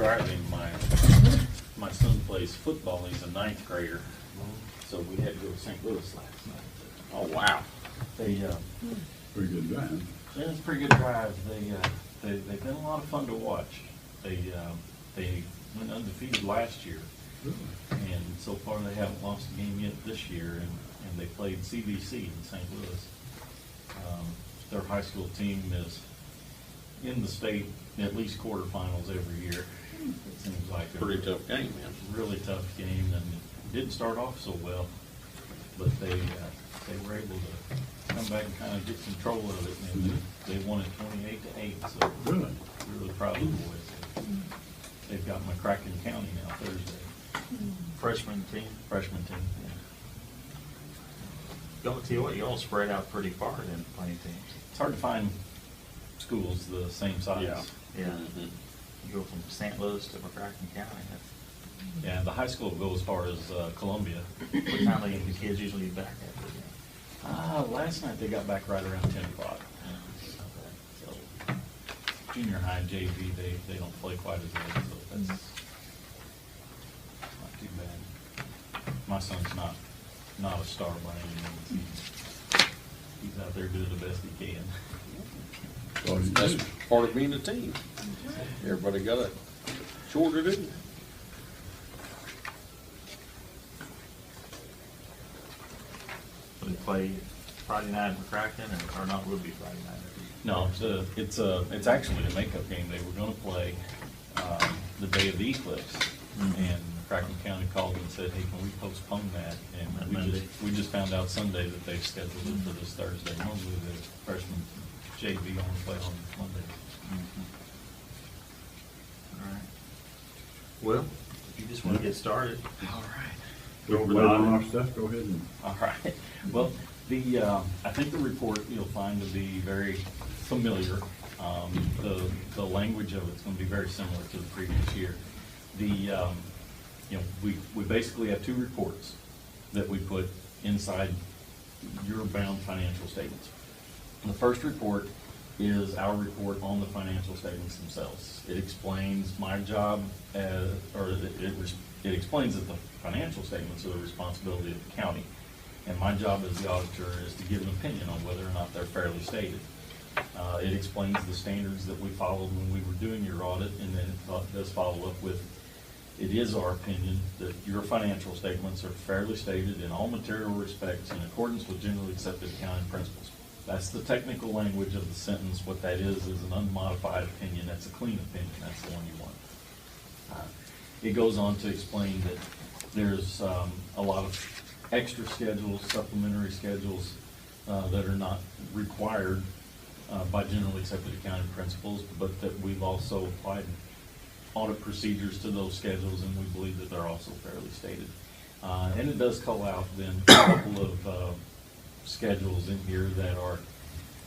driving, my son plays football. He's a ninth grader, so we had to go to St. Louis last night. Oh, wow. They Pretty good drive. yeah, it's a pretty good drive. They've been a lot of fun to watch. They went undefeated last year, Really? and so far they haven't lost a game yet this year. And they played CBC in St. Louis. Their high school team is in the state at least quarterfinals every year. It seems like a Pretty tough game, man. really tough game, and it didn't start off so well, but they were able to come back and kind of get control of it, and they won it 28-8. So Really? really proud of the boys. They've got McCracken County now Thursday. Freshman team. Freshman team. Yeah. Don't tell you what, you all spread out pretty far then, playing teams. It's hard to find schools the same size. Yeah. Yeah. Mhm. You go from St. Louis to McCracken County. That's, Yeah, the high school goes as far as Columbia. what time do the kids usually get back after the game? Last night they got back right around 10 o'clock. So junior high and JV, they don't play quite as late, so that's not too bad. My son's not a star by any means. He's out there doing the best he can. Well, you That's did. part of being a team. Everybody got a chore to do. Will they play Friday night at McCracken, or not, will be Friday night? No, it's actually a makeup game. They were gonna play the day of the eclipse, and Cracken County called and said, hey, can we postpone that? And we just found out Sunday that they've scheduled it for this Thursday. Normally the freshman JV only play on Monday. All right. Well, if you just want to get started. All right. We'll wait on our stuff, go ahead and. All right. Well, I think the report you'll find to be very familiar. The language of it's going to be very similar to the previous year. We basically have two reports that we put inside your bound financial statements. The first report is our report on the financial statements themselves. It explains my job, it explains that the financial statements are the responsibility of the county. And my job as the auditor is to give an opinion on whether or not they're fairly stated. It explains the standards that we followed when we were doing your audit, and then it does follow up with, it is our opinion that your financial statements are fairly stated in all material respects in accordance with generally accepted accounting principles. That's the technical language of the sentence. What that is an unmodified opinion. That's a clean opinion. That's the one you want. It goes on to explain that there's a lot of extra schedules, supplementary schedules that are not required by generally accepted accounting principles, but that we've also applied audit procedures to those schedules, and we believe that they're also fairly stated. And it does call out then a couple of schedules in here that are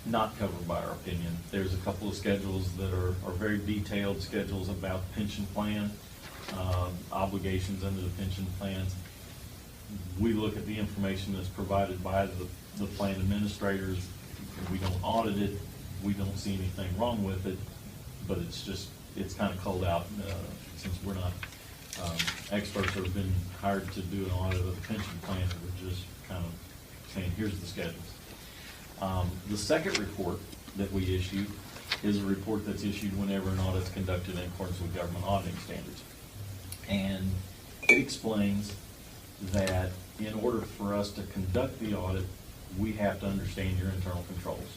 not covered by our opinion. There's a couple of schedules that are very detailed schedules about pension plan, obligations under the pension plans. We look at the information that's provided by the plan administrators. We don't audit it. We don't see anything wrong with it, but it's kind of called out since we're not experts who have been hired to do an audit of the pension plan. We're just kind of saying, here's the schedules. The second report that we issue is a report that's issued whenever an audit is conducted in accordance with government auditing standards. And it explains that in order for us to conduct the audit, we have to understand your internal controls.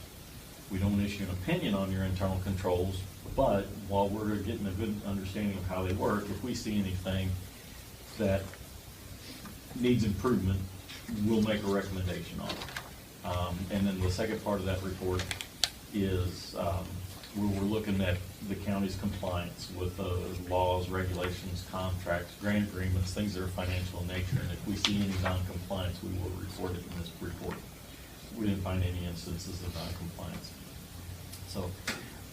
We don't issue an opinion on your internal controls, but while we're getting a good understanding of how they work, if we see anything that needs improvement, we'll make a recommendation on it. And then the second part of that report is where we're looking at the county's compliance with laws, regulations, contracts, grant agreements, things that are financial in nature. And if we see any non-compliance, we will report it in this report. We didn't find any instances of non-compliance. So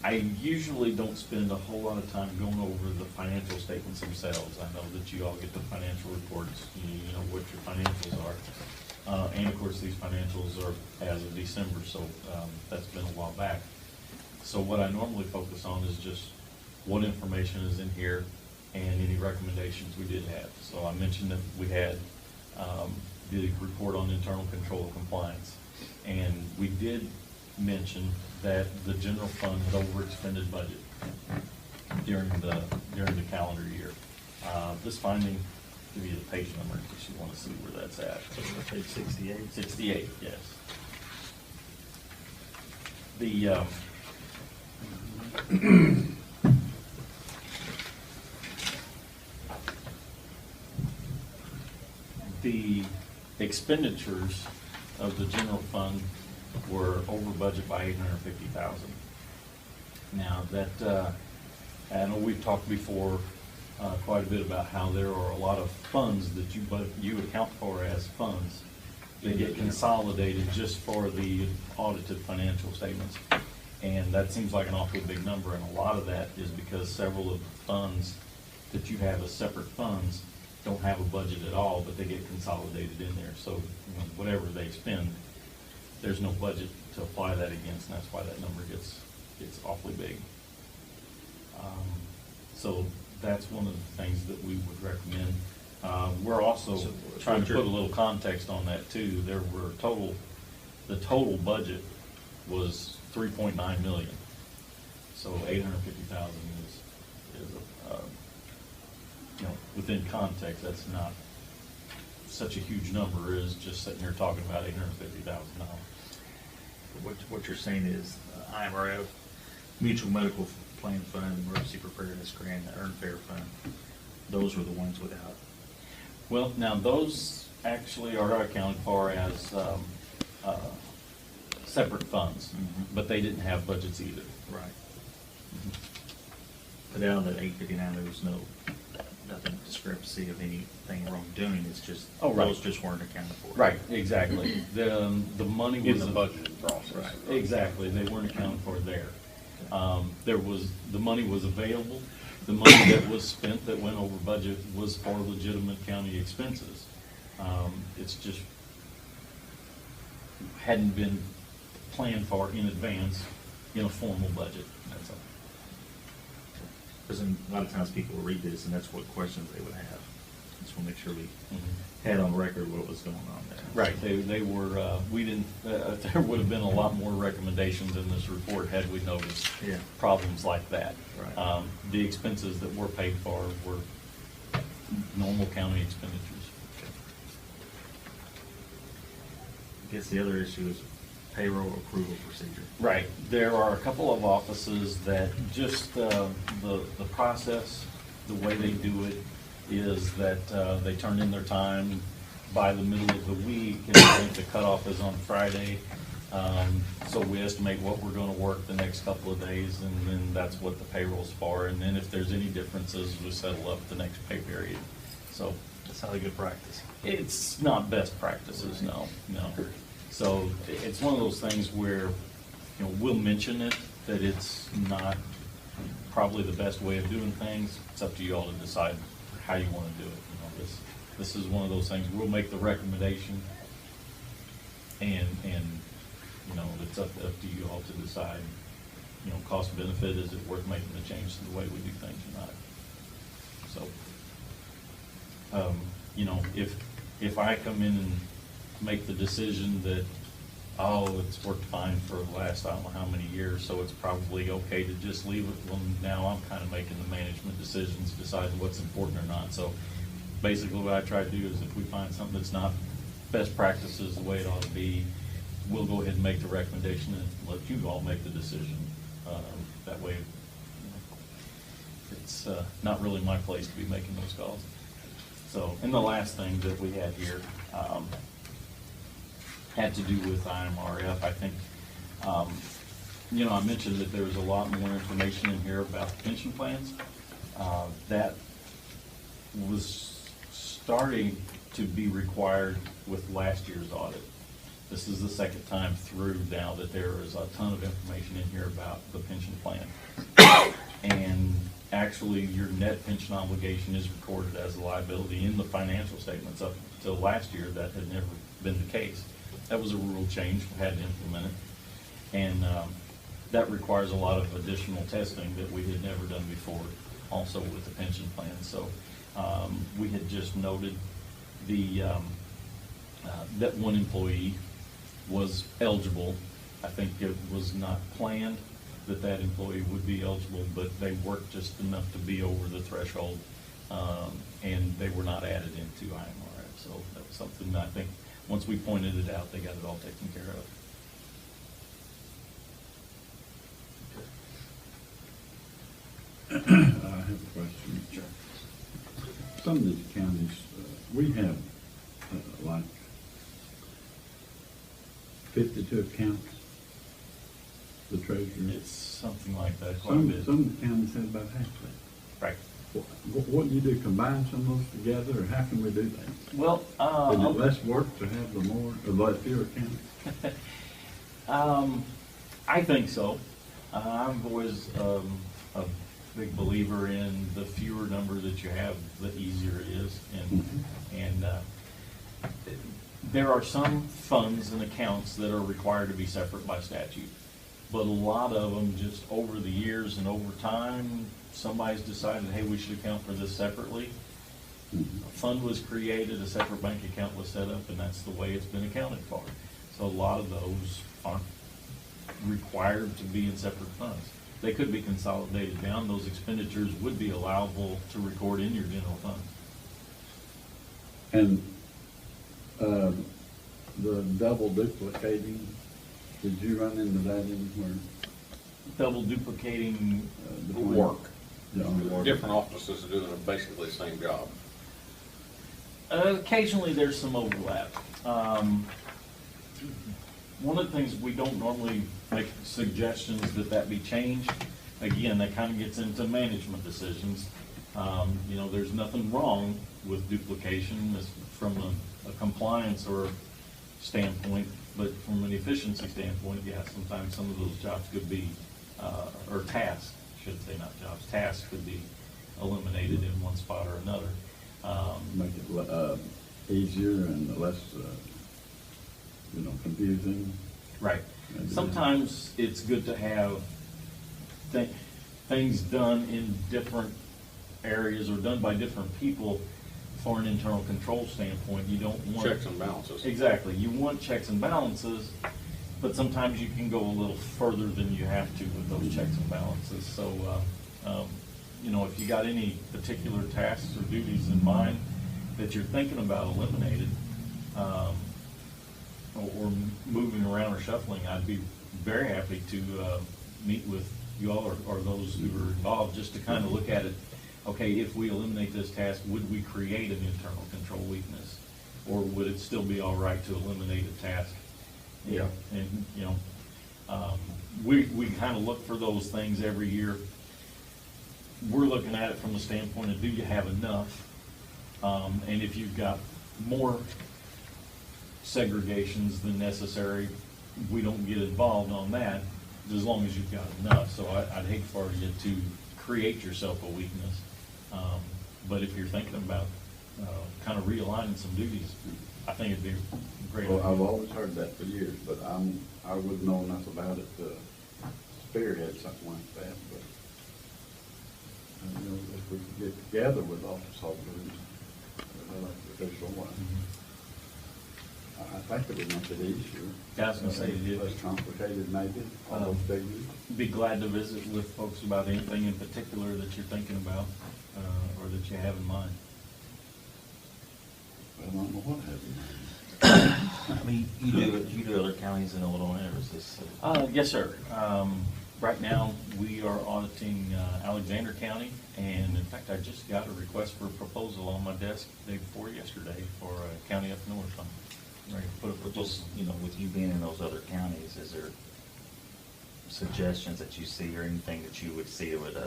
I usually don't spend a whole lot of time going over the financial statements themselves. I know that you all get the financial reports, you know what your financials are. And of course, these financials are as of December, so that's been a while back. So what I normally focus on is just what information is in here, and any recommendations we did have. So I mentioned that we had the report on internal control and compliance. And we did mention that the general fund had overexpended budget during the calendar year. This finding, give you the page number in case you want to see where that's at. So page 68. 68, yes. The, the expenditures of the general fund were over budget by $850,000. Now that, I know we've talked before quite a bit about how there are a lot of funds that you account for as funds. They get consolidated just for the audited financial statements. And that seems like an awfully big number, and a lot of that is because several of the funds that you have as separate funds don't have a budget at all, but they get consolidated in there. So, you know, whatever they spend, there's no budget to apply that against, and that's why that number gets awfully big. So that's one of the things that we would recommend. We're also trying to put a little context on that too. There were the total budget was $3.9 million. So $850,000 is you know, within context, that's not such a huge number, is just sitting here talking about $850,000. What you're saying is IMRF, Mutual Medical Plan Fund, Emergency Preparedness Grant, the Earn Fair Fund, those were the ones without. Well, now those actually are accounted for as separate funds, but they didn't have budgets either. Right. But out of that 859, there was nothing discrepancy of anything wrongdoing. It's just Oh, right. those just weren't accounted for. Right, exactly. The money In was the budgeting process. Right. Exactly, they weren't accounted for there. The money was available. The money that was spent that went over budget was for legitimate county expenses. It's just hadn't been planned for in advance in a formal budget, that's all. Because a lot of times people will read this, and that's what questions they would have. Just want to make sure we Mhm. had on record what was going on there. Right, they were, we didn't, there would have been a lot more recommendations in this report had we noticed Yeah. problems like that. Right. The expenses that were paid for were normal county expenditures. I guess the other issue is payroll approval procedure. Right, there are a couple of offices that just, the process, the way they do it is that they turn in their time by the middle of the week, and I think the cutoff is on Friday. So we estimate what we're gonna work the next couple of days, and then that's what the payroll's for. And then if there's any differences, we settle up the next pay period. So That's not a good practice. it's not best practices, no. So it's one of those things where, you know, we'll mention it, that it's not probably the best way of doing things. It's up to you all to decide how you want to do it. You know, this is one of those things, we'll make the recommendation, and you know, it's up to you all to decide, you know, cost benefit, is it worth making the change to the way we do things or not? So, you know, if I come in and make the decision that, oh, it's worked fine for the last, I don't know how many years, so it's probably okay to just leave it, well, now I'm kind of making the management decisions, deciding what's important or not. So basically what I try to do is if we find something that's not best practices the way it ought to be, we'll go ahead and make the recommendation and let you all make the decision. That way, you know, it's not really my place to be making those calls. So, and the last thing that we had here had to do with IMRF. I think, you know, I mentioned that there was a lot more information in here about pension plans. That was starting to be required with last year's audit. This is the second time through now that there is a ton of information in here about the pension plan. And actually, your net pension obligation is recorded as a liability in the financial statements. Up until last year, that had never been the case. That was a rule change, we had to implement it. And that requires a lot of additional testing that we had never done before. also with the pension plan. So we had just noted that one employee was eligible. I think it was not planned that that employee would be eligible, but they worked just enough to be over the threshold, and they were not added into IMRF. So that was something that I think, once we pointed it out, they got it all taken care of. I have a question. Sure. Some of these counties, we have like 52 accounts, the treasurer. It's something like that, quite a bit. Some counties have about half that. Right. What do you do, combine some of those together, or how can we do that? Well, Is it less work to have the more, or less fewer counties? I think so. I'm always a big believer in the fewer number that you have, the easier it is. And there are some funds and accounts that are required to be separate by statute. But a lot of them, just over the years and over time, somebody's decided, hey, we should account for this separately. A fund was created, a separate bank account was set up, and that's the way it's been accounted for. So a lot of those aren't required to be in separate funds. They could be consolidated down. Those expenditures would be allowable to record in your general fund. And the double duplicating, did you run into that anywhere? Double duplicating between- Work. Yeah, work. Different offices are doing basically the same job. occasionally there's some overlap. One of the things, we don't normally make suggestions that be changed. Again, that kind of gets into management decisions. You know, there's nothing wrong with duplication from a compliance or standpoint, but from an efficiency standpoint, yeah, sometimes some of those jobs could be, or tasks, I should say not jobs, tasks could be eliminated in one spot or another. Make it easier and less, confusing. Right. Sometimes it's good to have things done in different areas or done by different people for an internal control standpoint. You don't want Checks and balances. Exactly. You want checks and balances, but sometimes you can go a little further than you have to with those checks and balances. So, if you got any particular tasks or duties in mind that you're thinking about eliminated, or moving around or shuffling, I'd be very happy to meet with you all or those who are involved, just to kind of look at it. Okay, if we eliminate this task, would we create an internal control weakness? Or would it still be all right to eliminate a task? Yeah. And, we kind of look for those things every year. We're looking at it from the standpoint of, do you have enough? And if you've got more segregations than necessary, we don't get involved on that, as long as you've got enough. So I'd hate for you to create yourself a weakness. But if you're thinking about kind of realigning some duties, I think it'd be a great Well, idea. I've always heard that for years, but I wouldn't know enough about it to spearhead something like that, but, if we could get together with office holders, official one, I think it would make it easier. Yeah, I was gonna say, it Less complicated maybe, all those figures. be glad to visit with folks about anything in particular that you're thinking about, or that you have in mind. I don't know what have I mean, you do other counties in Illinois, or is this? Yes, sir. Right now, we are auditing Alexander County, and in fact, I just got a request for a proposal on my desk the day before yesterday for a county up north. I'm ready to put a proposal. Just, with you being in those other counties, is there suggestions that you see or anything that you would see would,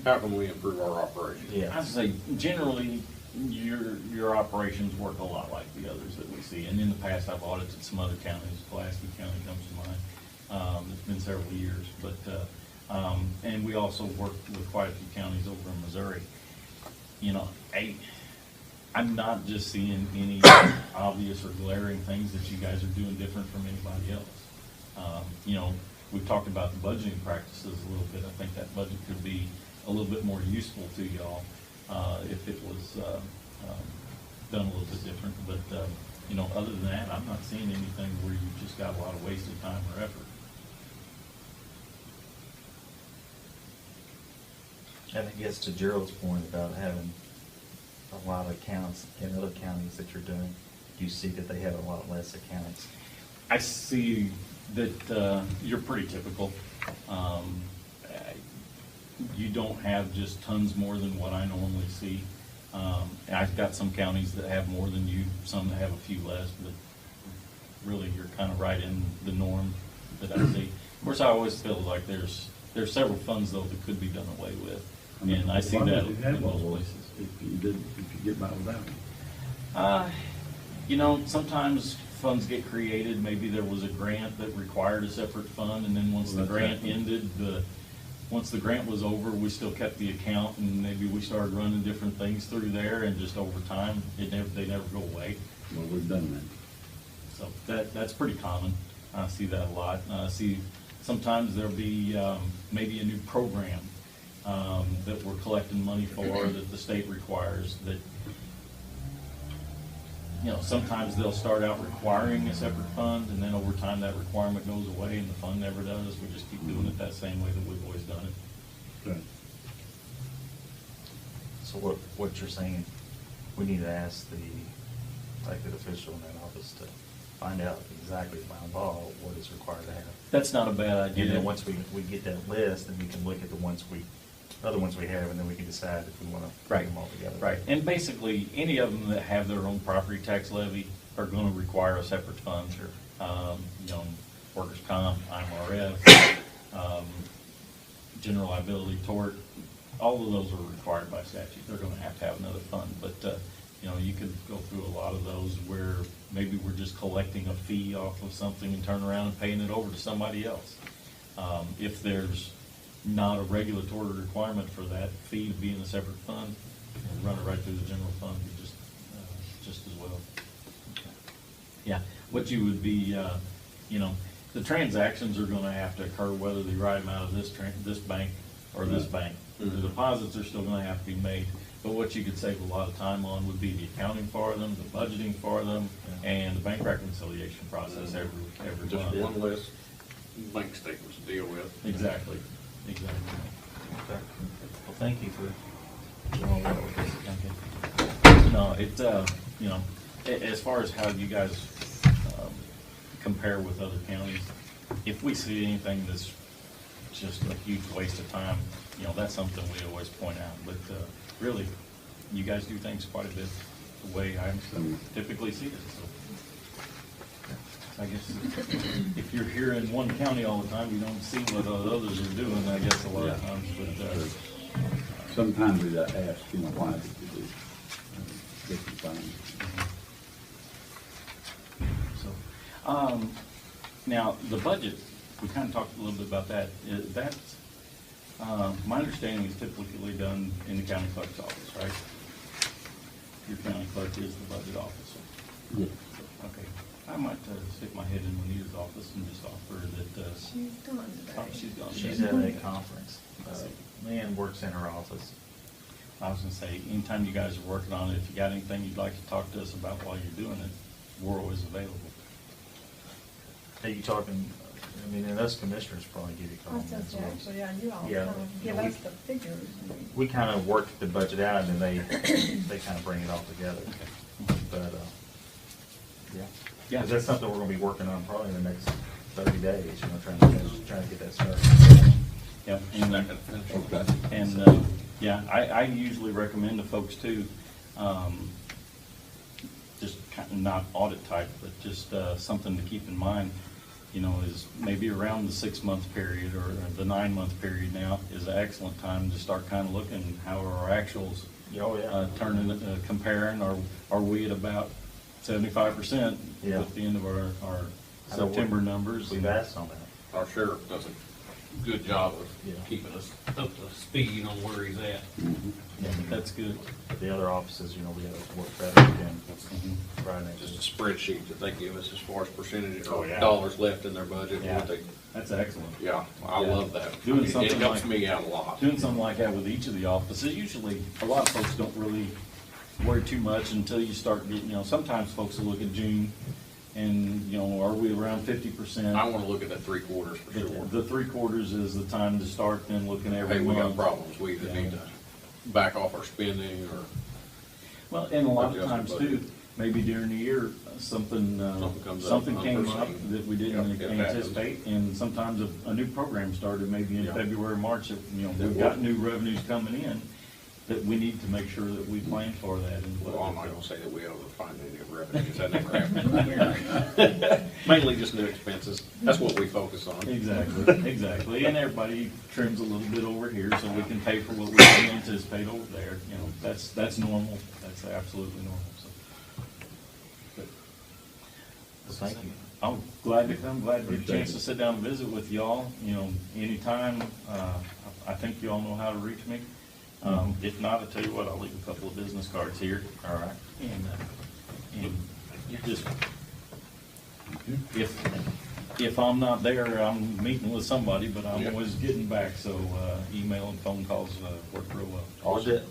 How can we improve our operations? I'd say generally, your operations work a lot like the others that we see. And in the past, I've audited some other counties. Pulaski County comes to mind. It's been several years, but and we also work with quite a few counties over in Missouri. I'm not just seeing any obvious or glaring things that you guys are doing different from anybody else. We've talked about the budgeting practices a little bit. I think that budget could be a little bit more useful to y'all, if it was, done a little bit different, but, you know, other than that, I'm not seeing anything where you've just got a lot of wasted time or effort. And it gets to Gerald's point about having a lot of accounts in other counties that you're doing. Do you see that they have a lot less accounts? I see that you're pretty typical. You don't have just tons more than what I normally see. I've got some counties that have more than you, some that have a few less, but really you're kind of right in the norm that I see. Of course, I always feel like there's several funds though that could be done away with, and I see Why that would you in have all most those places. if you get by without them? You know, sometimes funds get created, maybe there was a grant that required a separate fund, and then once the Well, that's grant ended, once the grant was over, we still kept the account, and maybe we started running different things through there, and just over time, they never go away. Well, we've done that. So that's pretty common. I see that a lot. I see sometimes there'll be maybe a new program that we're collecting money for that the state requires that, you know, sometimes they'll start out requiring a separate fund, and then over time that requirement goes away and the fund never does. We just keep doing it that same way that we've always done it. Right. So what you're saying, we need to ask the elected official in that office to find out exactly by law what is required to have. That's not a bad idea. And then once we get that list, then we can look at the other ones we have, and then we can decide if we want to bring them all together. Right, and basically, any of them that have their own property tax levy are gonna require a separate fund. Sure. You know, workers' comp, IMRF, general liability, tort, all of those are required by statute. They're gonna have to have another fund, but, you know, you could go through a lot of those where maybe we're just collecting a fee off of something and turn around and paying it over to somebody else. If there's not a regulatory requirement for that fee to be in a separate fund, run it right through the general fund, just as well. Yeah, what you would be, you know, the transactions are gonna have to occur whether they write them out of this bank or this bank. The deposits are still gonna have to be made, but what you could save a lot of time on would be the accounting for them, the budgeting for them, and the bank reconciliation process every Just month. one less bank statements to deal with. Exactly. Okay. Well, thank you for doing all that with us. No, you know, as far as how you guys compare with other counties, if we see anything that's just a huge waste of time, you know, that's something we always point out. But really, you guys do things quite a bit the way I typically see it. So I guess if you're here in one county all the time, you don't see what others are doing, I guess, a lot of times. But Sometimes we ask, you know, why did you do different things? So, now, the budget, we kind of talked a little bit about that. That's, my understanding is typically done in the county clerk's office, right? Your county clerk is the budget officer. Yeah. Okay. I might stick my head in Juanita's office and just offer her that, She's gone oh, today. she's gone. She's at a conference. Leanne works in her office. I was gonna say, anytime you guys are working on it, if you got anything you'd like to talk to us about while you're doing it, we're always available. Are you talking, I mean, and us commissioners probably give you a call. That's okay, so yeah, you all Yeah, kind of give we- us the figures. We kind of work the budget out, and then they kind of bring it all together. But, yeah. Yeah. 'Cause that's something we're gonna be working on probably in the next 30 days, you know, trying to get that started. Yep. Okay. And, yeah, I usually recommend to folks too, just kind of not audit type, but just something to keep in mind, you know, is maybe around the 6-month period or the 9-month period now is an excellent time to start kind of looking how are our actuals Oh, yeah. turning, comparing, or are we at about 75% Yeah. at the end of our I know September numbers? We've asked on that. Our sheriff does a good job of Yeah. keeping us up to speed on where he's at. Yeah, that's good. But the other offices, you know, we gotta work better again. Right next Just to a spreadsheet that they give us as far as percentage Oh, or yeah. dollars left in their budget, Yeah. what they That's excellent. Yeah, I Yeah. love that. Doing It something helps like- me out a lot. Doing something like that with each of the offices, usually, a lot of folks don't really worry too much until you start getting, sometimes folks will look at June and, are we around 50%? I wanna look at that 3/4 for sure. The 3/4 is the time to start then looking every Hey, we got month. problems, we either need to back off our spending or, Well, and a lot of Adjust the times budget. too, maybe during the year, something comes up something came up unforeseen. that we didn't Yep, it happens. anticipate, and sometimes a new program started, maybe in Yeah. February, March, that, we've will. got new revenues coming in, that we need to make sure that we plan for that and. well, I'm not gonna say that we ever find any revenues, that never happens. Mainly just new expenses, that's what we focus on. Exactly, and everybody trims a little bit over here, so we can pay for what we didn't anticipate over there, that's normal, that's absolutely normal, so. But- Thank you. I'm glad to come, glad to get a chance to sit down and visit with y'all, anytime, I think you all know how to reach me. If not, I'll tell you what, I'll leave a couple of business cards here. All right. And you just, if I'm not there, I'm meeting with somebody, but I'm Yeah. always getting back, so, email and phone calls, work real well.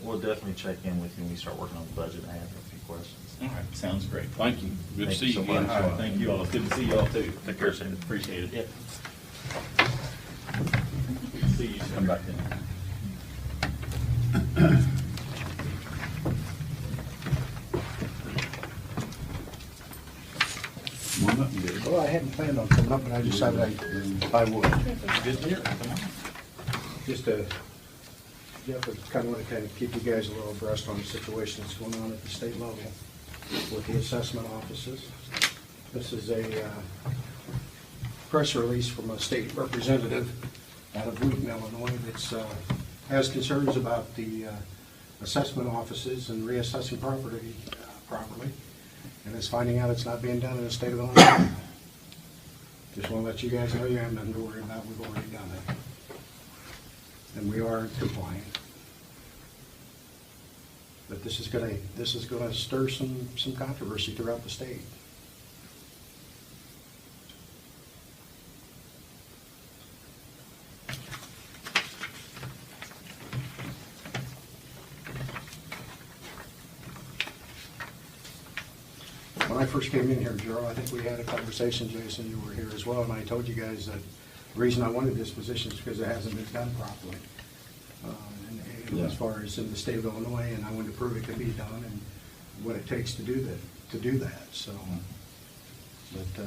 We'll definitely check in with you when we start working on the budget and have a few questions. All right, sounds great. Thank you, good to Thank see you you so again. much. All right, thank you all. It's good to see you all too. Take care, Sandy. Appreciate it. Yep. See you soon. Come back then. Come on up and get it. Well, I hadn't planned on coming up, but I decided I would. Good to hear. Come on. Just to, Jeff, I kind of want to keep you guys a little abreast on the situation that's going on at the state level with the assessment offices. This is a press release from a state representative out of Wheaton, Illinois, that's has concerns about the assessment offices and reassessing property properly, and is finding out it's not being done in the state of Illinois. Just want to let you guys know you have nothing to worry about. We've already done it, and we are compliant. But this is gonna stir some controversy throughout the state. When I first came in here, Joe, I think we had a conversation, Jason, you were here as well, and I told you guys that the reason I wanted this position is because it hasn't been done properly. As far as in the state of Illinois, and I wanted to prove it can be done and what it takes to do that, so. But,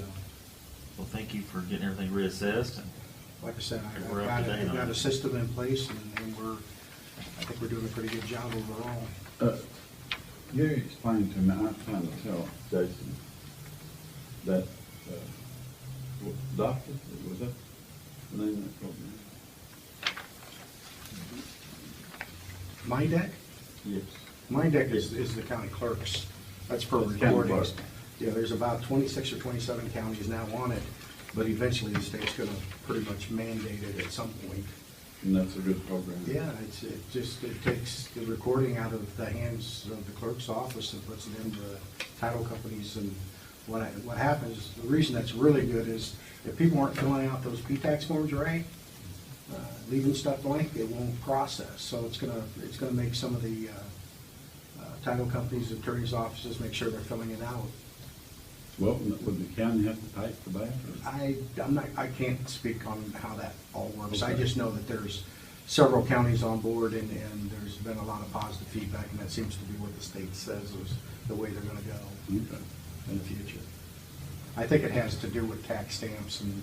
Well, thank you for getting everything reassessed, and like I said, We're up to date I've on got it. a system in place, and I think we're doing a pretty good job overall. Gary explained to me, I'm trying to tell Jason, that, doctor, was that the name of that program? MyDeck? Yes. MyDeck is the county clerk's, that's for That's county recordings. clerk. Yeah, there's about 26 or 27 counties now on it, but eventually the state's gonna pretty much mandate it at some point. And that's a good program. Yeah, it takes the recording out of the hands of the clerk's office and puts it into title companies. And what happens, the reason that's really good is if people aren't filling out those P-tax forms right, leaving stuff blank, it won't process. So it's gonna make some of the title companies, attorneys' offices, make sure they're filling it out. Well, would the county have to pay for that? or- I can't speak on how that all works. I just know that there's several counties on board, and there's been a lot of positive feedback, and that seems to be what the state says is the way they're gonna go Okay. in the future. I think it has to do with tax stamps and,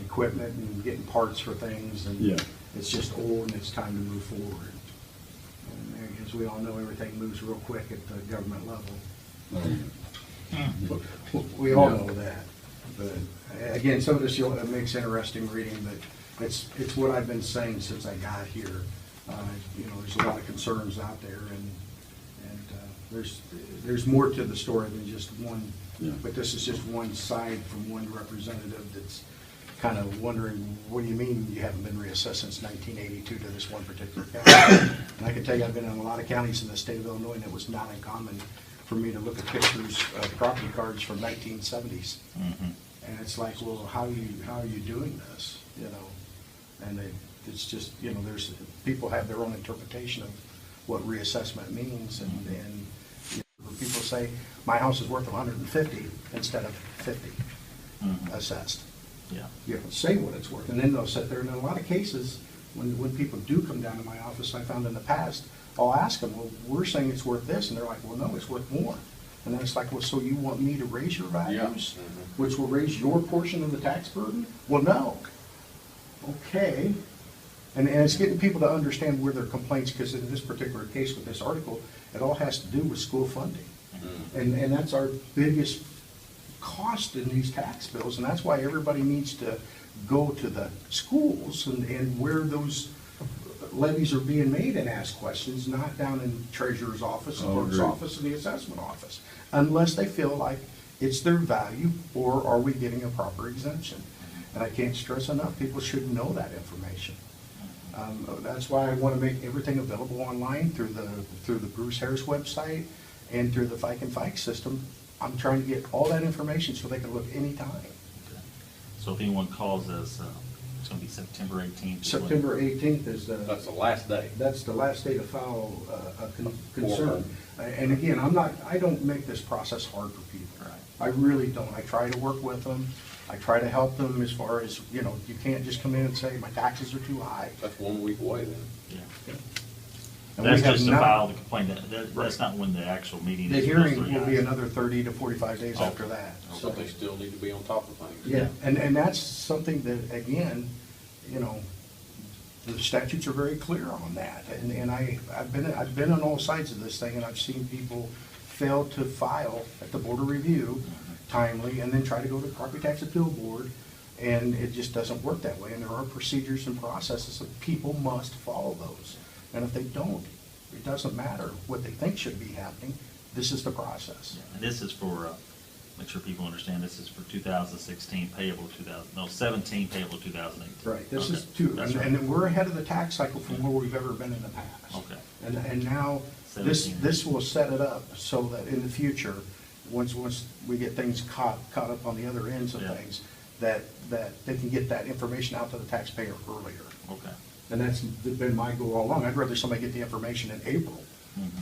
equipment and getting parts for things, and Yeah. it's just old and it's time to move forward. And as we all know, everything moves real quick at the government level. We all know that, but again, some of this it makes interesting reading, but it's what I've been saying since I got here. There's a lot of concerns out there, and there's more to the story than just one. Yeah. But this is just one side from one representative that's kind of wondering, what do you mean you haven't been reassessed since 1982 to this one particular county? And I can tell you, I've been in a lot of counties in the state of Illinois, and it was not uncommon for me to look at pictures of property cards from 1970s. And it's like, well, how are you doing this, you know? And it's just, you know, people have their own interpretation of what reassessment means, and you know, people say, my house is worth 150 instead of 50 assessed. Yeah. You know, say what it's worth, and then they'll sit there, and in a lot of cases, when people do come down to my office, I found in the past, I'll ask them, well, we're saying it's worth this, and they're like, well, no, it's worth more. And then it's like, well, so you want me to raise your values, which will raise your portion of the tax burden? Well, no. Okay. And it's getting people to understand where their complaints, because in this particular case with this article, it all has to do with school funding. And that's our biggest cost in these tax bills, and that's why everybody needs to go to the schools and where those levies are being made and ask questions, not down in treasurer's office, and clerk's office, and the assessment office, unless they feel like it's their value, or are we getting a proper exemption? And I can't stress enough, people should know that information. That's why I want to make everything available online through the Bruce Harris website and through the Fike and Fike system. I'm trying to get all that information so they can look anytime. Okay. So if anyone calls us, it's gonna be September 18th. September 18th is That's the last day. that's the last day to file a concern. And again, I don't make this process hard for people. Right. I really don't. I try to work with them. I try to help them as far as, you know, you can't just come in and say, my taxes are too high. That's 1 week away then. Yeah. And we That's have just to not- file the complaint. That's not when the actual meeting The is. hearing Those 3 will be guys. another 30 to 45 days Oh. after that. So they still need to be on top of things. Yeah, and that's something that, again, you know, the statutes are very clear on that. And I've been on all sides of this thing, and I've seen people fail to file at the Board of Review timely, and then try to go to the Property Tax Appeal Board, and it just doesn't work that way. And there are procedures and processes that people must follow those. And if they don't, it doesn't matter what they think should be happening, this is the process. Yeah, and this is for, make sure people understand, this is for 2016 payable 17 payable 2018. Right, this Okay, is two, that's right. and we're ahead of the tax cycle from where we've ever been in the past. Okay. And now, this 17. will set it up so that in the future, once we get things caught up on the other ends of Yeah. things, that they can get that information out to the taxpayer earlier. Okay. And that's been my goal all along. I'd rather somebody get the information in April,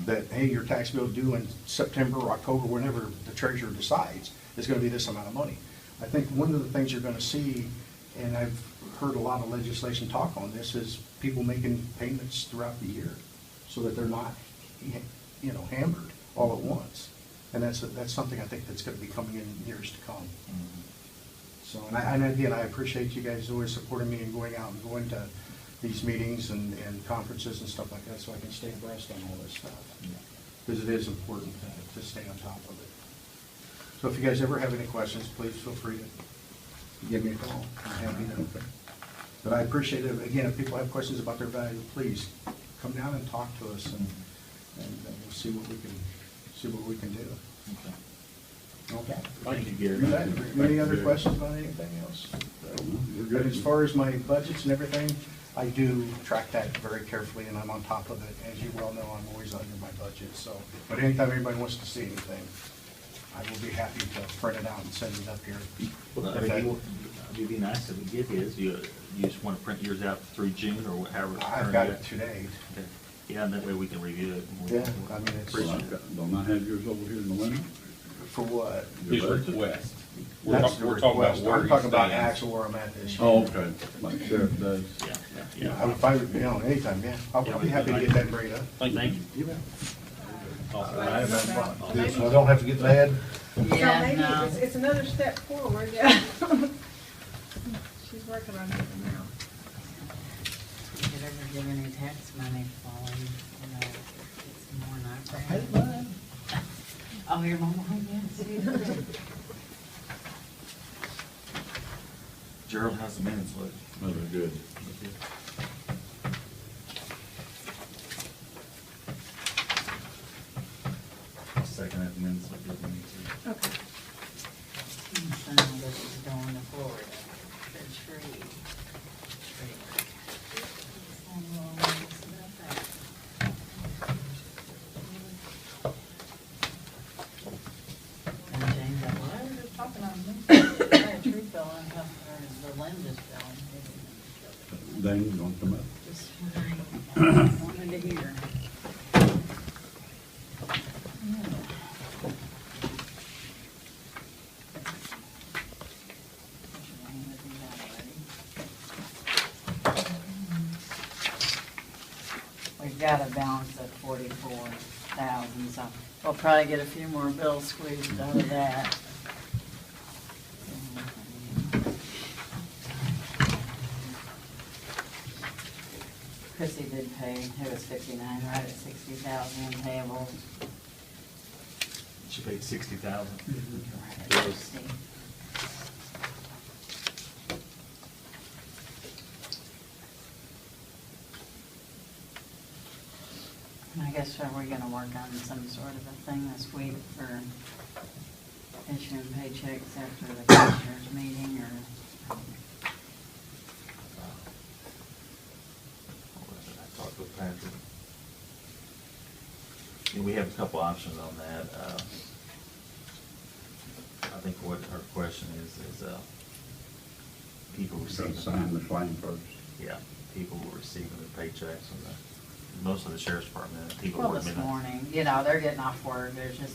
that, hey, your tax bill due in September or October, whenever the treasurer decides, is gonna be this amount of money. I think one of the things you're gonna see, and I've heard a lot of legislation talk on this, is people making payments throughout the year, so that they're not, you know, hammered all at once. And that's something I think that's gonna be coming in years to come. So, and again, I appreciate you guys always supporting me and going out and going to these meetings and conferences and stuff like that, so I can stay abreast on all this stuff. Because it is important to stay on top of it. So if you guys ever have any questions, please feel free to give me a call. I'm happy to. But I appreciate it. Again, if people have questions about their value, please come down and talk to us, and we'll see what we can do. Okay. Okay. Thank you, Gary. You bet. Any other questions about anything else? But as far as my budgets and everything, I do track that very carefully, and I'm on top of it. As you well know, I'm always under my budget, so. But anytime anybody wants to see anything, I will be happy to print it out and send it up here. Well, If that- it'd be nice if we get his. You just want to print yours out through June or however. I've got it today. Okay. Yeah, and that way we can review it. Yeah, I mean, it's, Don't I have yours over here in the window? for what? His request. We're That's talk- the we're talking about request. where I'm he talking about stands. actual where I'm at this year. Oh, okay, like sheriff does. Yeah. If I would be on anytime, yeah. I'll be happy to get that rate up. Thank you. You bet. I have that problem. So I don't have to get mad? So maybe it's another step forward, yeah. She's working on it now. If you ever give any tax money flowing, you know, it's more than I bring. Oh, your mama, yes. Gerald, how's the minutes look? Oh, they're good. I'll second that, the minutes look good to me too. Okay. Some of this is going to Florida, the tree. And James, like, why are they talking on me? Dane, you want to come up? Just what I wanted to hear. We've got a balance of 44,000, so we'll probably get a few more bills squeezed out of that. Chrissy did pay, it was 59, right at 60,000 in payables. She paid 60,000. Right at Gross. 60. And I guess are we gonna work on some sort of a thing this week for issuing paychecks after the commissioners meeting, or? I talked with Patrick. And we have a couple options on that. I think what her question is people Gotta receiving. sign the claim first. Yeah, people were receiving their paychecks from most of the sheriff's department, people Well, were this midnight. morning, you know, they're getting off work, there's just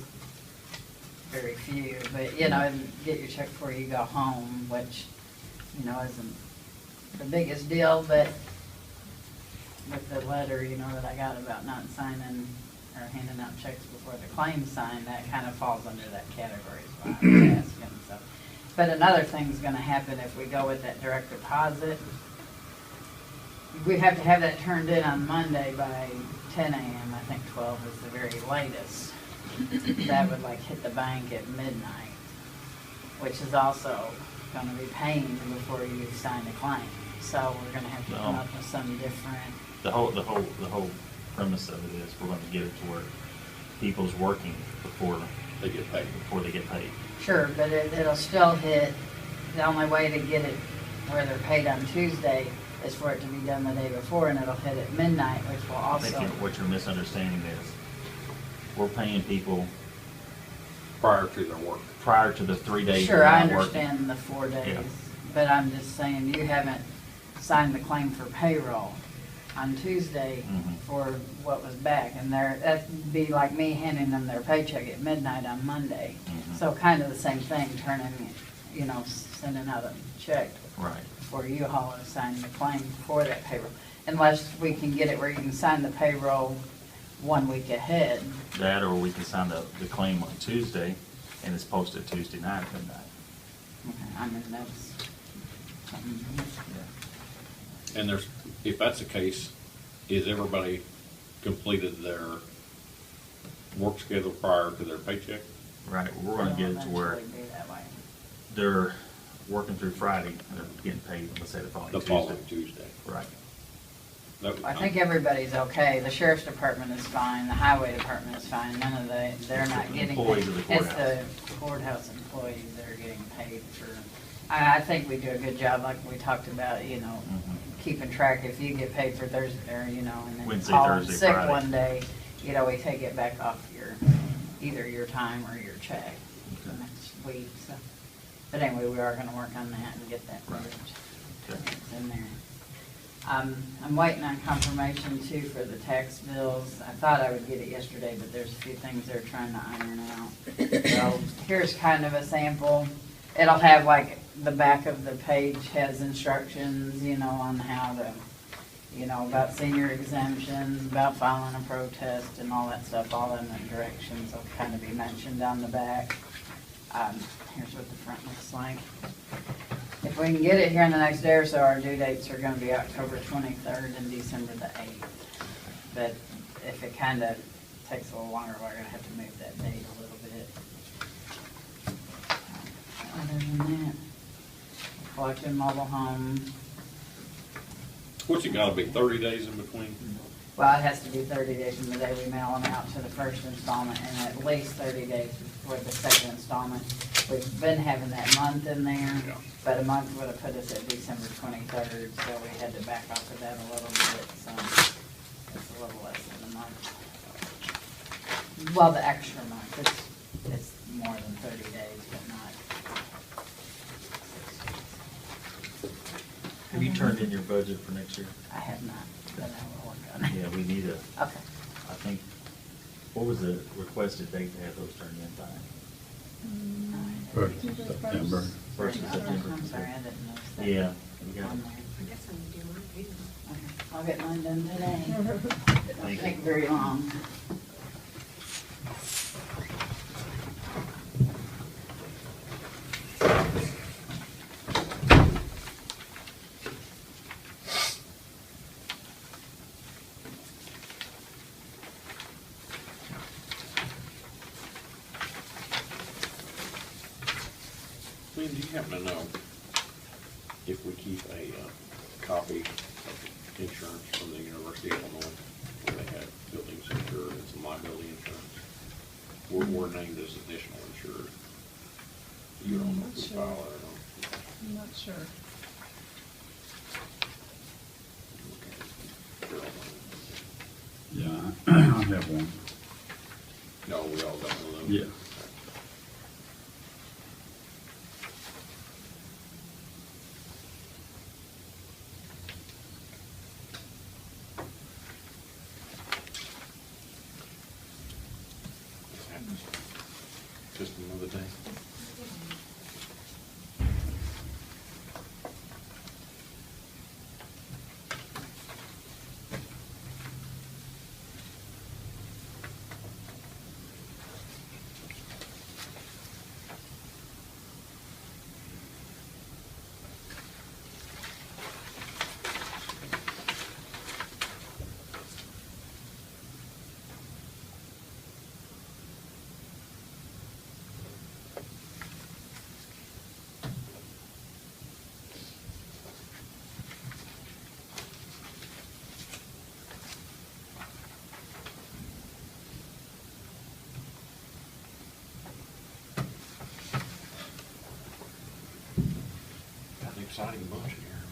very few, but, you know, and get your check before you go home, which, you know, isn't the biggest deal, but with the letter, you know, that I got about not signing or handing out checks before the claim's signed, that kind of falls under that category, is why I was asking, so. But another thing's gonna happen if we go with that direct deposit. We have to have that turned in on Monday by 10 a.m., I think 12 is the very latest. That would like hit the bank at midnight, which is also gonna be paying before you sign the claim. So we're gonna have to come No. up with some different, The whole premise of it is we're gonna get it to where people's working before They get paid. they get paid. sure, but it'll still hit, the only way to get it where they're paid on Tuesday is for it to be done the day before, and it'll hit at midnight, which will I think also, what you're misunderstanding is, we're paying people Prior to their work. prior to the 3 days sure, they're I not working. understand the 4 days, Yeah. but I'm just saying, you haven't signed the claim for payroll on Tuesday Mhm. for what was back, and that'd be like me handing them their paycheck at midnight on Monday. Mhm. So kind of the same thing, turning, you know, sending out a check Right. for you all to sign the claim for that payroll. Unless we can get it where you can sign the payroll 1 week ahead. That, or we can sign the claim on Tuesday, and it's posted Tuesday night at midnight. Okay, I mean, that's something. And there's, if that's the case, is everybody completed their work schedule prior to their paycheck? Right, we're gonna get it to where Eventually be that way. they're working through Friday, and they're getting paid, let's say the following The Tuesday. following Tuesday. Right. That- I think everybody's okay. The sheriff's department is fine, the highway department is fine, none of they're not getting. Employees of the It's courthouse. the courthouse employees that are getting paid for, I think we do a good job, like we talked about, you know, Mhm. keeping track, if you get paid for Thursday, or, you know, and then Wednesday, call in Thursday, sick Friday. one day, you know, we take it back off either your time or your check the Okay. next week, so. But anyway, we are gonna work on that and get that Right. moved. Okay. It's in there. I'm waiting on confirmation too for the tax bills. I thought I would get it yesterday, but there's a few things they're trying to iron out. So here's kind of a sample. It'll have like, the back of the page has instructions, you know, on how to, you know, about senior exemptions, about filing a protest and all that stuff, all in the directions will kind of be mentioned on the back. Here's what the front looks like. If we can get it here in the next day or so, our due dates are gonna be October 23rd and December the 8th. But if it kinda takes a little longer, we're gonna have to move that date a little bit. Other than that, collecting mobile home, What's it gotta be, 30 days in between? well, it has to be 30 days from the day we mail them out to the first installment, and at least 30 days before the second installment. We've been having that month in there, Yeah. but a month would have put us at December 23rd, so we had to back off of that a little bit, so it's a little less than a month. Well, the extra month, it's more than 30 days, but not. Have you turned turned in your budget for next year? I have not, but I will work on it. Yeah, we need a, Okay. I think, what was the requested date to have those turned in by? First of September. First of September. I'm sorry, I didn't notice that. Yeah, we got On it. there. I guess I'm gonna do mine too. Okay, I'll get mine done today. It Thank won't you. take very long. Lynn, do you happen to know if we keep a copy of insurance from the University of Illinois, where they have buildings insured and some liability insurance? We're named as additional insured. You don't know if we file it or not. I'm not sure. Yeah, I have one. No, we all got one of those. Yeah. This happens just another day. Got an exciting bunch in here.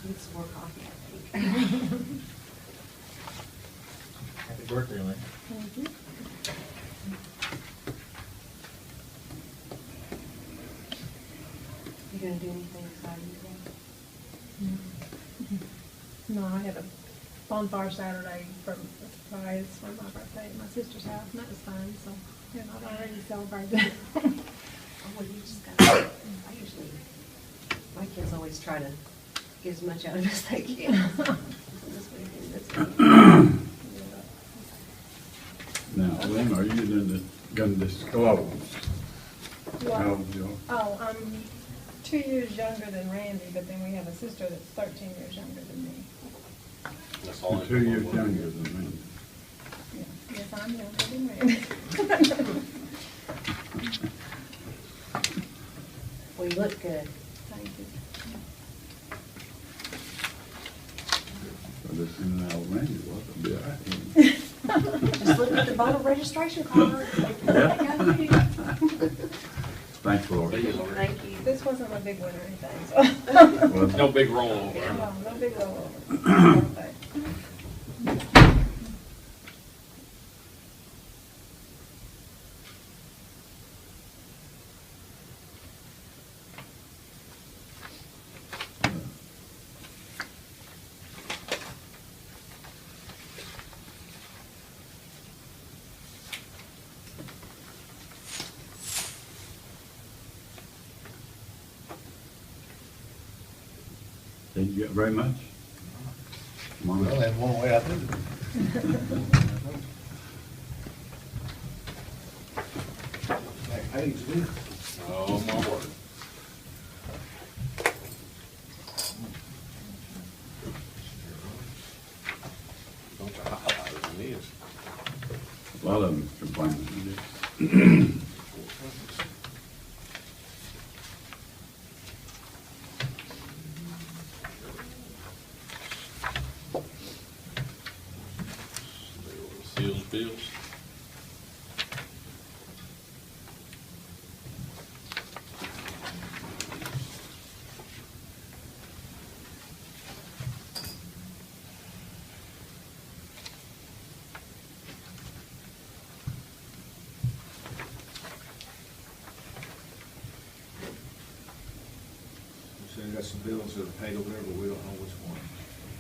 Need some more coffee, I think. Happy birthday, Lynn. Thank you. You gonna do anything exciting today? No, I had a bonfire Saturday for a surprise for my birthday at my sister's house, and that was fun, so, yeah, I've already celebrated. Oh, well, you just gotta, I usually, my kids always try to get as much out of it as they can. This weekend, that's good. Now, Lynn, are you gonna disclose how What? you Oh, I'm 2 years younger than Randy, but then we have a sister that's 13 years younger than me. That's all. are 2 years younger than me? Yeah, yes, I'm younger than Randy. Well, you look good. Thank you. So this in the old Randy was a bit, I think. Just look at the voter registration card. Thanks, Lord. Thank you. This wasn't a big one or anything, so. Well, No big rollover. No, no big old birthday. Did you get very much? Come on. Well, that's one way I do it. Hey, Lee. Oh, my word. Bunch of highlighters in these. A lot of them complaining. Seals, bills. some bills that are paid over there, but we don't know which one.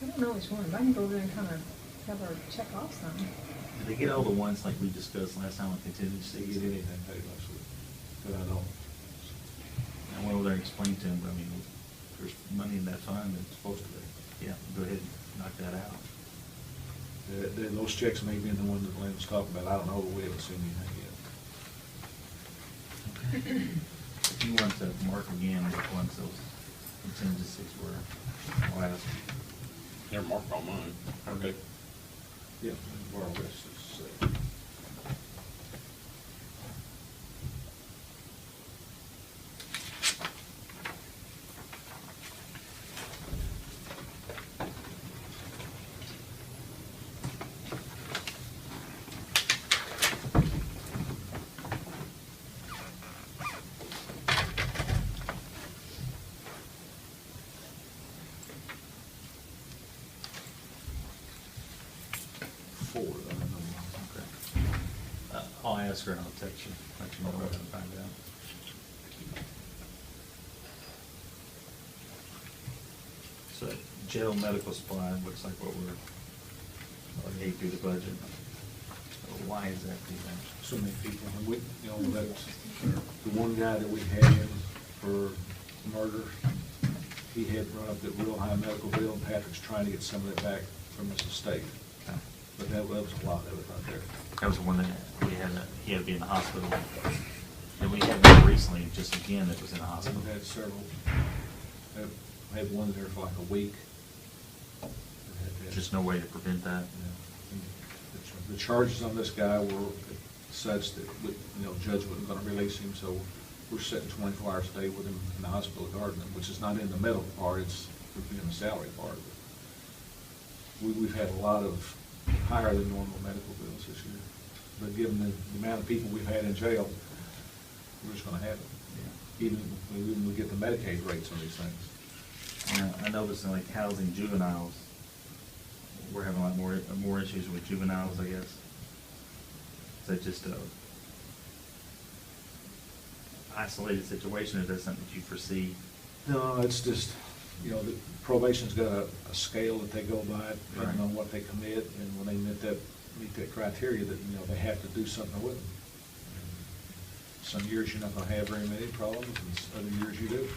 I don't know which one, but I can go over there and kind of have her check off some. Did they get all the ones like we discussed last time on Didn't contingencies? get anything paid last week, that I know. I went over there and explained to him, I mean, there's money in that fund, it's supposed to be. Yeah, go ahead and knock that out. Those checks may be the one that Lynn was talking about, I don't know, but we haven't seen anything yet. If you want to mark again which ones those contingencies were, I'll ask. They're marked on mine. Okay. Yeah, borrow this, four, I don't know. Okay. I'll ask her and I'll text you, let you know what I can find out. So jail medical supply, looks like what we're already through the budget. Why is that, do you think? So many people, and we, you know, that, the one guy that we had in for murder, he had run up that real high medical bill, and Patrick's trying to get some of it back from his estate. Okay. But that was a lot of it right there. That was the one that we had, he had to be in the hospital. And we had one recently, just again, that was in the hospital. We had several, had one there for like a week. Just no way to prevent that. The charges on this guy were such that, you know, judge wasn't gonna release him, so we're sitting 24 hours a day with him in the hospital guarding him, which is not in the medical part, it's in the salary part of it. We've had a lot of higher than normal medical bills this year, but given the amount of people we've had in jail, we're just gonna have it. Even when we get the Medicaid rates on these things. Yeah, I noticed in like housing juveniles, we're having a lot more issues with juveniles, I guess. Is that just a isolated situation, or is that something that you foresee? No, it's just, you know, the probation's got a scale that they go by, depending Right. on what they commit, and when they meet that criteria, that, you know, they have to do something with them. Some years you're not gonna have very many problems, and other years you do.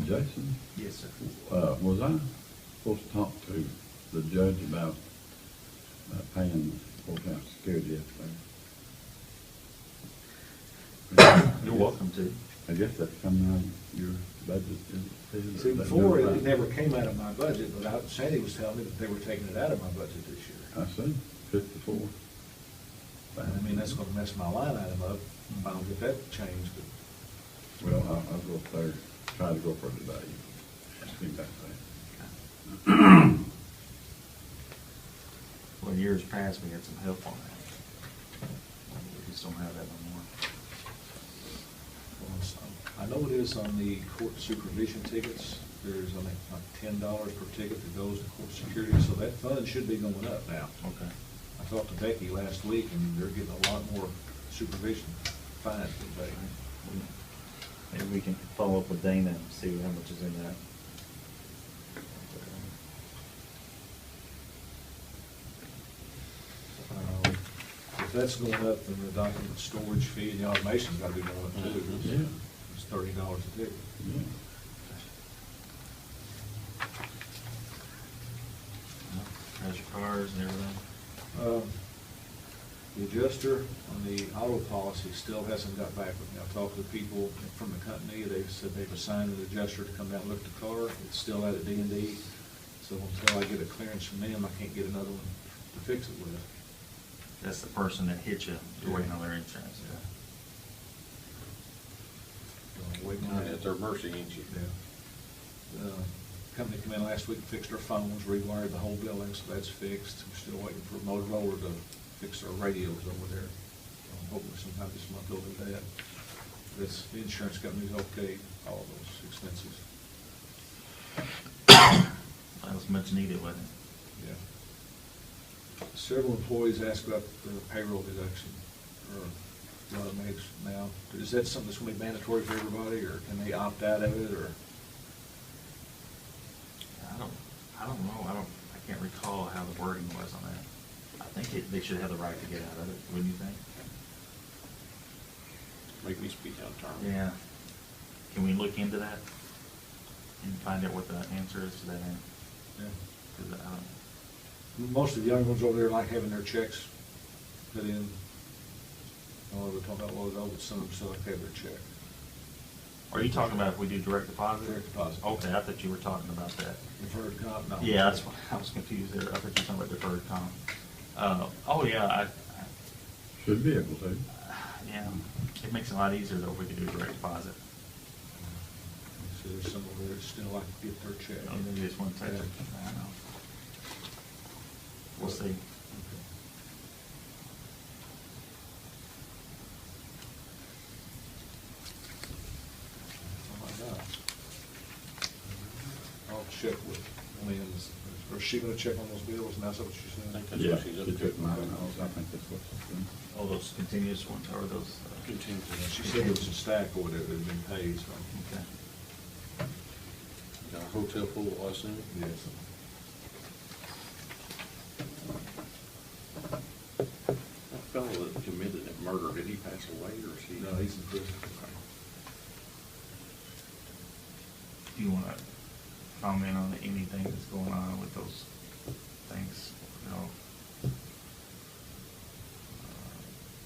Jason, Yes, sir. was I supposed to talk to the judge about paying full-time security yesterday? You're welcome to. I guess that's coming out of your budget, isn't it? See, before, it never came out of my budget, but Sandy was telling me that they were taking it out of my budget this year. I see, 54. And I mean, that's gonna mess my line item up, if I don't get that changed, but. Well, I'll go up there, try to go for it today. See what that Well, in years past, we had some help on that. We just don't have that no more. I know it is on the court supervision tickets, there's, I think, like $10 per ticket that goes to court security, so that fund should be going up now. Okay. I talked to Becky last week, and they're getting a lot more supervision fines than they. Maybe we can follow up with Dana and see how much is in that. If that's going up, then the document storage fee and the automation's gotta be going up too. Yeah. It's $30 a ticket. Yeah. Treasure cars and everything. The adjuster on the auto policy still hasn't got back with me. I talked to the people from the company, they said they've assigned an adjuster to come down and look at the car. It's still out at D&D, so until I get a clearance from them, I can't get another one to fix it with. That's the person that hit you, you're waiting on their insurance. Waiting on At it. their mercy, ain't you? Yeah. The company came in last week and fixed our phones, rewired the whole building, so that's fixed. We're still waiting for Motorola to fix our radios over there. Hopefully sometime this month they'll do that. This, the insurance company's okay, all those expenses. That was much needed, wasn't it? Yeah. Several employees asked about the payroll deduction. or automatic now? Is that something that's gonna be mandatory for everybody, or can they opt out of it, or? I don't know, I can't recall how the wording was on that. I think they should have the right to get out of it, wouldn't you think? Make me speak out of turn. Yeah. Can we look into that and find out what the answer is to that? Yeah. 'Cause I don't, Most of the young ones over there like having their checks put in. Oh, we were talking about a while ago, but some of them still like to have their check. are you talking about if we do direct deposit? Direct deposit. Okay, I thought you were talking about that. Deferred comp, no. Yeah, that's why I was confused there. I thought you were talking about deferred comp. Oh, yeah, Should be able to. yeah, it makes it a lot easier though if we could do direct deposit. So there's some over there that still like to get their check. Oh, maybe it's one touch. Yeah. I don't know. We'll see. Okay. Oh, my God. I'll check with Lynn's, or is she gonna check on those bills, and that's what she I think said? that's Yeah, what she's up she to. took mine out. I think that's what she's doing. All those continuous ones, or those? Continue. She said it was a stack or whatever that had been paid, so. Okay. Got a hotel full, I assume? Yes. That fellow that committed that murder, did he pass away or is he? No, he's in prison. Do you want to comment on anything that's going on with those things, you know?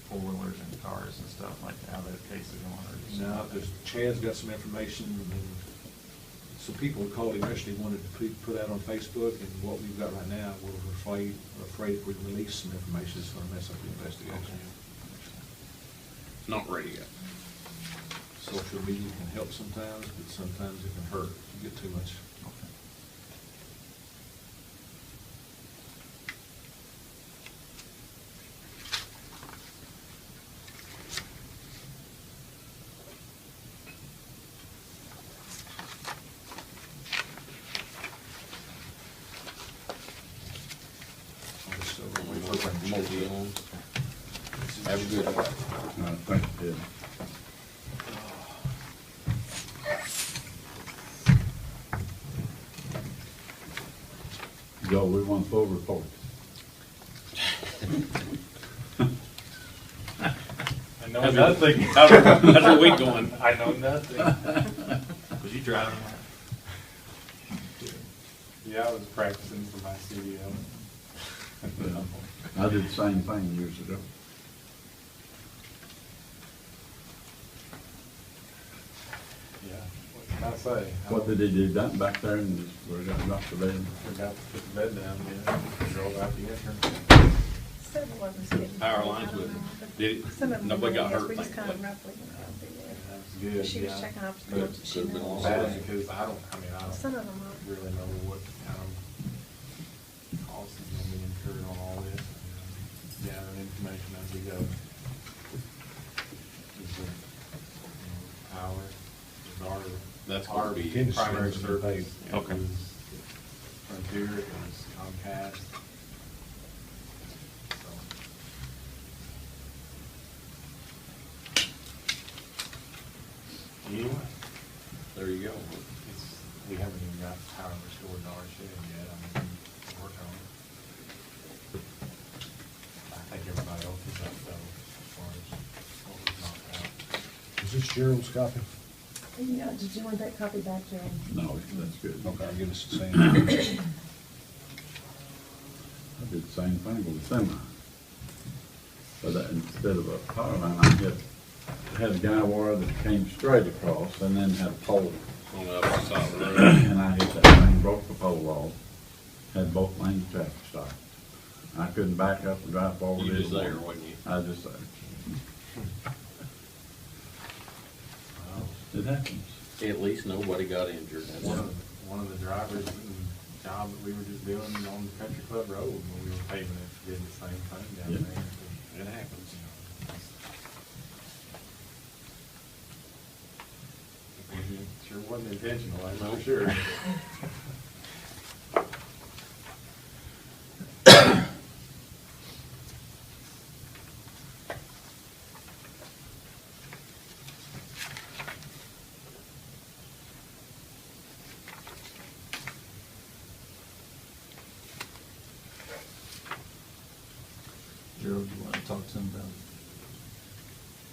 Four-wheelers and cars and stuff, like how that case is going, or just? No, because Chad's got some information, and some people who called him yesterday wanted to put out on Facebook, and what we've got right now, we're afraid if we release some information, it's gonna mess up the investigation. Not ready yet. Social media can help sometimes, but sometimes it can hurt if you get too much. Okay. So, We put like more deal on. Have a good one. Thank you, Ted. Joe, we want full report. I know nothing. How's your week going? I know nothing. Was you driving that? Yeah, I was practicing for my CDL. I did the same thing years ago. Yeah, what can I say? What did he do, that back there and just, we got knocked the bed? Forgot to put the bed down, yeah, drove out the entrance. Several of us didn't. Power lines with him. Did it? Some of them. Nobody got yes, hurt, We just kind of thankfully. roughly went out through there. That was good, She was yeah. checking off the Could- ones that she could've been knows. all Bad set. because I don't Some of them are. really know what kind of costs is gonna be incurred on all this. Gathering information as we go. Is the, power, is That's our gonna be primary expensive. service. Okay. It was Frontier, it was Comcast. So, anyway, There you go. it's, we haven't even got power restored to our shed yet, I mean, we're working on it. I think everybody else is up though, as far as what we've knocked out. Is this Gerald's copy? Yeah, did you want that copy back, Gerald? No, that's good. Okay, give us the same. I did the same thing with the semi. But instead of a power line, I had a guy wire that came straight across and then had a pole. On the other side of the road. And I hit that thing, broke the pole off, had both lanes of traffic stopped. I couldn't back up and drive forward. You was either there, one. wasn't you? I was just there. It happens. At least nobody got injured. That's One of the drivers job that we were just doing on the Country Club Road when we were paving it, did the same thing down Yeah. there. It happens. It sure wasn't intentional, that's No. for sure.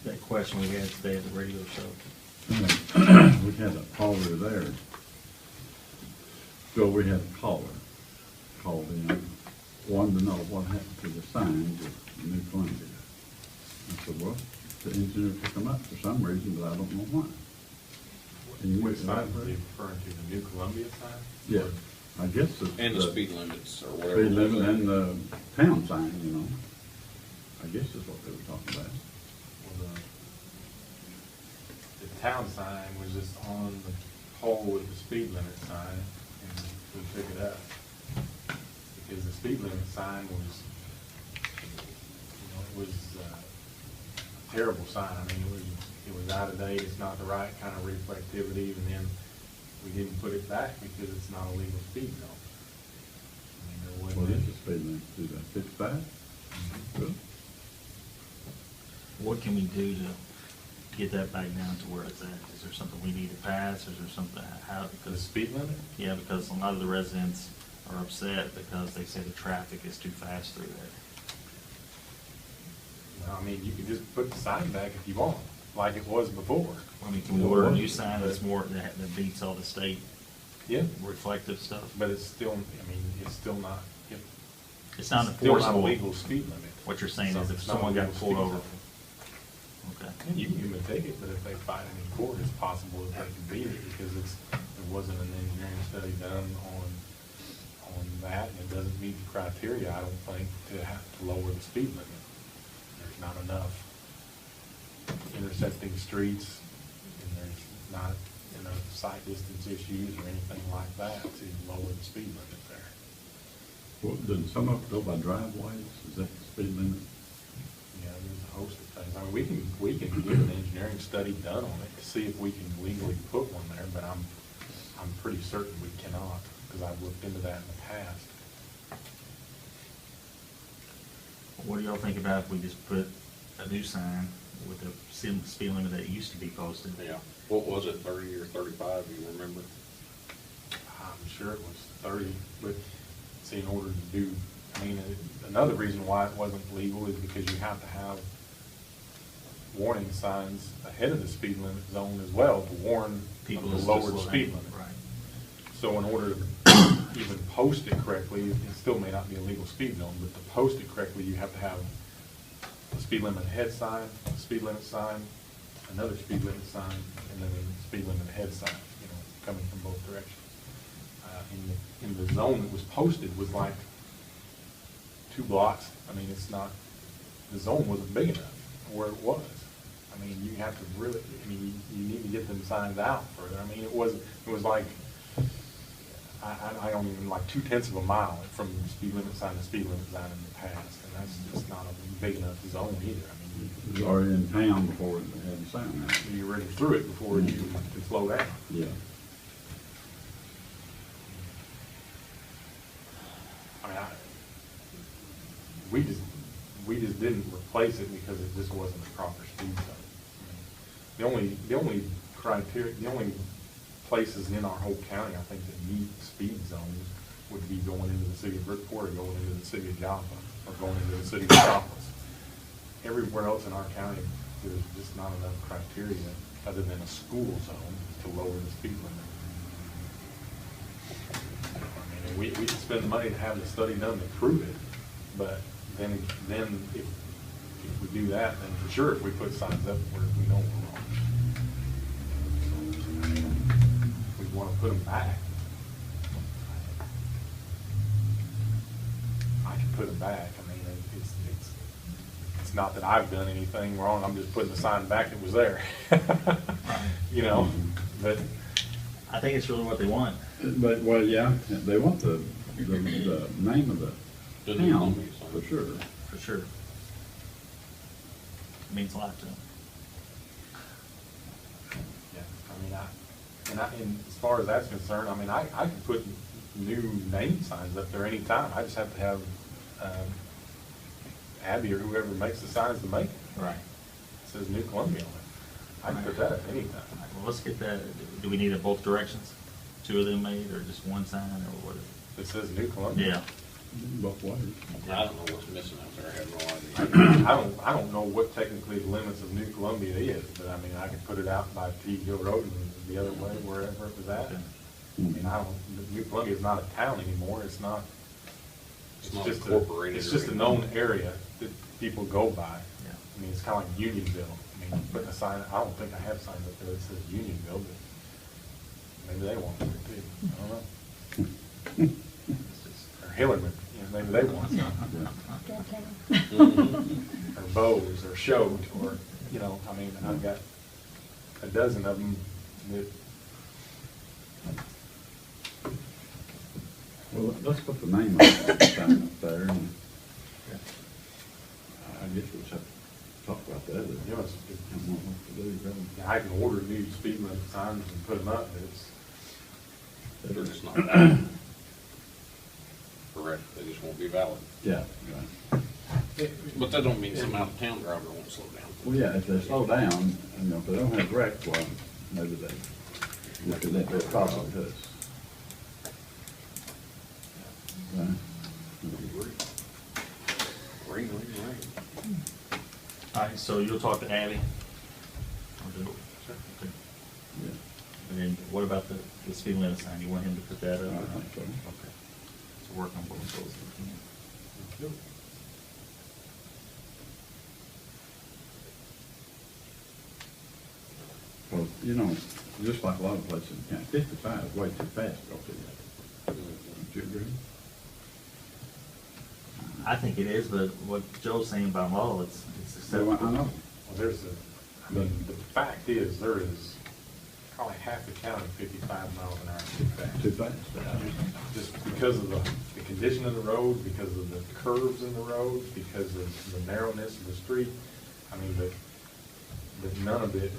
that question we had today at the radio show. We had a caller there. So we had a caller called in, wanted to know what happened to the signs at New Columbia. I said, well, the engineer took them up for some reason, but I don't know why. Can you Which sign was elaborate? he referring to, the New Columbia sign? Yeah, I guess it's. And the speed limits or whatever. Speed limit and the town sign, you know. I guess is what they were talking about. Well, the town sign was just on the pole with the speed limit sign, and we took it up. Because the speed limit sign was, you know, it was a terrible sign. I mean, it was out of date, it's not the right kind of reflectivity, and then we didn't put it back because it's not a legal speed zone. I mean, there What wasn't is any. the speed limit? Do they fix that? Good. What can we do to get that back down to where it's at? Is there something we need to pass, or is there something, how, The because, speed limit? yeah, because a lot of the residents are upset because they say the traffic is too fast through there. Well, I mean, you could just put the sign back if you want, like it was before. I mean, can we order a new sign that's more, that beats all the state Yeah, reflective stuff? but it's still, I mean, it's still not, It's not it's still not a enforceable. legal speed limit. What you're saying is if It's not a someone got legal pulled speed over. zone. Okay. And you can give them a ticket, but if they fight it in court, it's possible that they can beat it because there wasn't an engineering study done on that, and it doesn't meet the criteria, I don't think, to have to lower the speed limit. There's not enough intersecting streets, and there's not enough sight distance issues or anything like that to lower the speed limit there. Well, didn't some of it go by driveways? Is that the speed limit? Yeah, there's a host of things. I mean, we can get an engineering study done on it to see if we can legally put one there, but I'm pretty certain we cannot, because I've looked into that in the past. What do y'all think about if we just put a new sign with the speed limit that used to be posted? Yeah, what was it, 30 or 35, you remember? I'm sure it was 30, but see, in order to do, I mean, another reason why it wasn't legal is because you have to have warning signs ahead of the speed limit zone as well to warn people to lower the speed limit. Right. So in order to even post it correctly, it still may not be a legal speed zone, but to post it correctly, you have to have a speed limit ahead sign, a speed limit sign, another speed limit sign, and then a speed limit ahead sign, you know, coming from both directions. In the zone that was posted was like 2 blocks. I mean, it's not, the zone wasn't big enough where it was. I mean, you have to really, I mean, you need to get them signs out further. I mean, it was like, I don't even, like 2/10 of a mile from the speed limit sign to speed limit sign in the past, and that's just not a big enough zone either. I mean, It was already in town before it had the sign out. you're already through it before you can slow down. Yeah. I mean, we just didn't replace it because it just wasn't a proper speed zone. I mean, the only criteria, the only places in our whole county, I think, that meet speed zones would be going into the city of Bridgeport or going into the city of Joppa or going into the city of Metropolis. Everywhere else in our county, there's just not enough criteria other than a school zone to lower the speed limit. I mean, we could spend the money to have the study done to prove it, but then if we do that, then for sure, if we put signs up where we know we're wrong. So, I mean, we want to put them back. I can put them back. I mean, it's not that I've done anything wrong. I'm just putting the sign back that was there. You know, but I think it's really what they want. But, well, yeah, they want the name of the The New town, Columbia sign. for sure. For sure. It means a lot to them. yeah, and as far as that's concerned, I mean, I can put new name signs up there anytime. I just have to have Abby or whoever makes the signs to make it. Right. It says New Columbia on it. I can put that up anytime. Well, let's get that. Do we need it both directions? 2 of them made, or just one sign, or what? It says New Columbia. Yeah. Both ways. I don't know what's missing out there, I have no idea. I don't know what technically the limits of New Columbia is, but I mean, I could put it out by T. Hill Road and the other way, wherever it was at. I mean, New Columbia is not a town anymore, it's not. It's not just incorporated It's or just a anything. known area that people go by. Yeah. I mean, it's kind of like Unionville. I mean, putting a sign, I don't think I have signs up there that says Unionville, but maybe they want it too, I don't know. Or Hillerman, you know, maybe they want it. Can't count. Mhm. Or Bose, or Choate, or, you know, I mean, I've got a dozen of them that, Well, let's put the name of the sign up there, and I guess we'll have to talk about that. you know, it's, I don't know what to do, really. I can order new speed limit signs and put them up, but it's, They're just not valid. Correct, they just won't be valid. Yeah, right. But that don't mean some out-of-town driver won't slow down. Well, yeah, if they slow down, you know, if they don't have wrecks, well, maybe they, look at that, they're possible to us. Right. Ring, ring, ring. All right, so you'll talk to Abby? Or do it? Okay. Yeah. And then what about the speed limit sign? You want him to put that up? I think so. Okay. So work on both those. if we can. Well, you know, just like a lot of places in the county, 55 is way too fast to go through that. Don't you agree? I think it is, but what Joe's saying about law, it's So acceptable. I know. well, there's I mean, the fact is, there is probably half the county 55 miles an hour too fast. Too fast. Just because of the condition of the road, because of the curves in the road, because of the narrowness of the street. I mean, but none of it,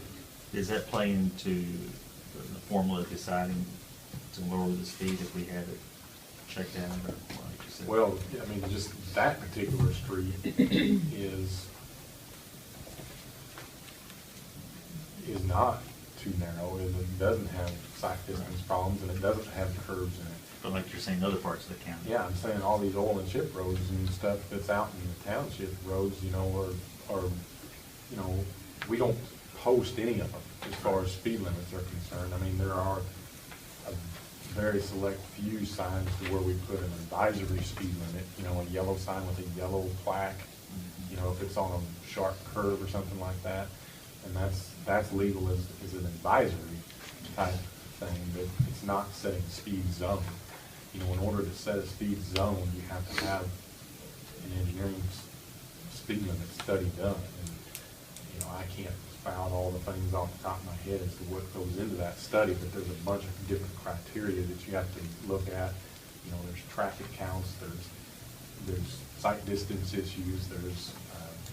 Does that play into the formula of deciding to lower the speed if we had it checked out, or like you said? well, I mean, just that particular street is not too narrow, and it doesn't have sight distance problems, and it doesn't have curves in it. But like you're saying, other parts of the county. Yeah, I'm saying all these oil and chip roads and stuff that's out in the township roads, you know, are, you know, we don't post any of them as far as speed limits are concerned. I mean, there are a very select few signs to where we put an advisory speed limit, you know, a yellow sign with a yellow plaque, you know, if it's on a sharp curve or something like that. And that's legal as an advisory type thing, but it's not setting a speed zone. You know, in order to set a speed zone, you have to have an engineering speed limit study done. And, you know, I can't spout all the things off the top of my head as to what goes into that study, but there's a bunch of different criteria that you have to look at. You know, there's traffic counts, there's sight distance issues, there's,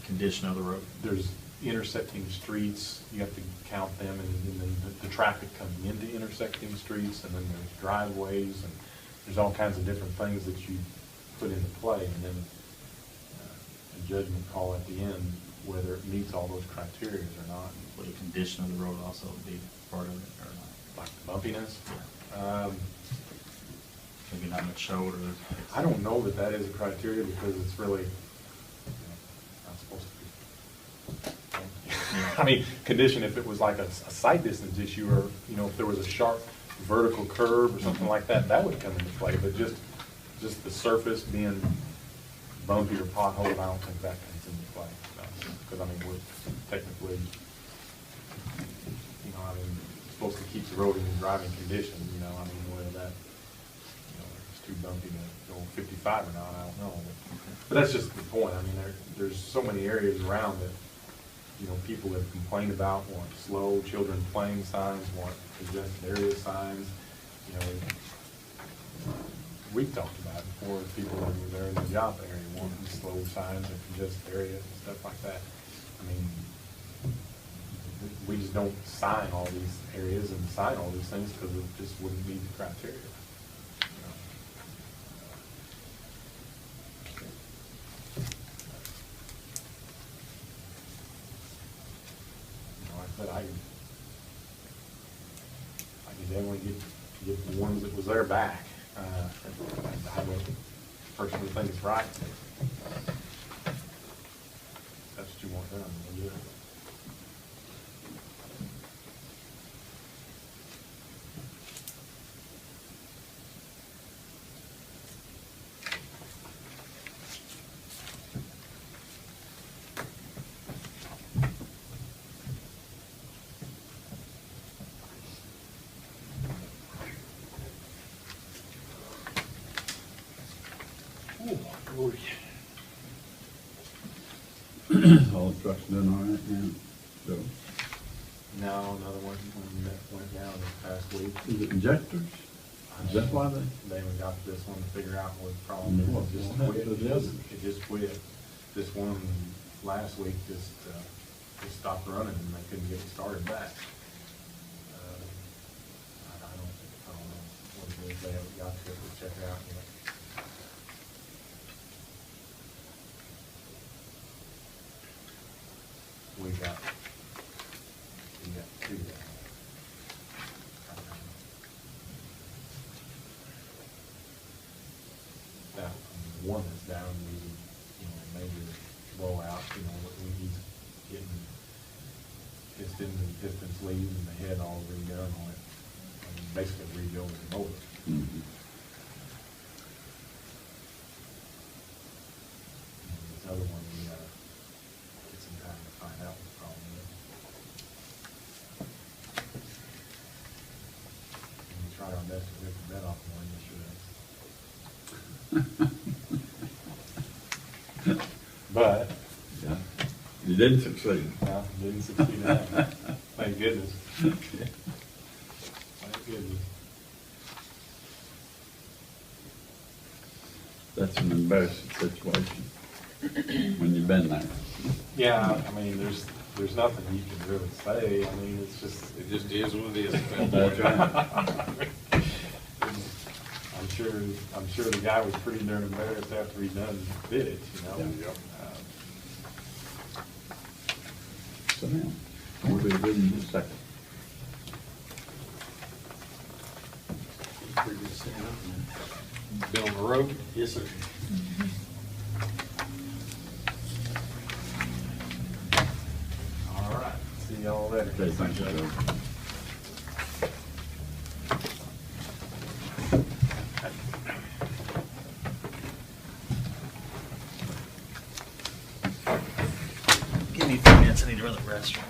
Condition of the road. there's intersecting streets, you have to count them, and then the traffic coming into intersecting streets, and then there's driveways, and there's all kinds of different things that you put into play, and then a judgment call at the end, whether it meets all those criteria or not. Would the condition of the road also be part of it, or not? Like the bumpiness. Maybe not much shoulder. I don't know that that is a criteria, because it's really, you know, not supposed to be. I mean, condition, if it was like a sight distance issue, or, you know, if there was a sharp vertical curve or something like that, that would come into play, but just the surface being bumpy or potholed, I don't think that comes into play. Because, I mean, we're technically, you know, I mean, supposed to keep the road in driving condition, you know, I mean, whether that, you know, if it's too bumpy to go 55 or not, I don't know. But that's just the point. I mean, there's so many areas around that, you know, people have complained about, want slow children playing signs, want congested area signs, you know. We've talked about it before, people when they're in the job area wanting slow signs and congested areas and stuff like that. I mean, we just don't sign all these areas and sign all these things because it just wouldn't meet the criteria. You know. Like I said, I could definitely get the ones that was there back. I person who thinks it's right. That's what you want done, we'll do it. All the trucks doing all right now, so, No, another one that went down this past week. is it injectors? Is that why they? They haven't got this one to figure out what the problem is. What It just happened quit. to the others? It just quit. This one last week just stopped running and they couldn't get it started back. I don't know what it is. They haven't got to it to check it out yet. We got two down. That one that's down, major blowout, he's getting pistons and piston sleeves and the head all redone on it. Basically rebuilding the motor. Mhm. And this other one, we gotta get some time to find out what the problem is. And we try our best to rip the bed off one yesterday. But, Yeah, you didn't succeed. no, didn't succeed in that. Thank goodness. Thank goodness. That's an embarrassing situation when you've been there. Yeah, I mean, there's nothing you can really say. I mean, it's just. It just is what it is. That's right. I'm sure the guy was pretty darn embarrassed after he did it, Yeah. Uh, So now, we'll be good in just a second. Been on the road? Yes, sir. All right, see y'all later. Okay, thank you, Joe. Give me a few minutes, I need to run to the restroom.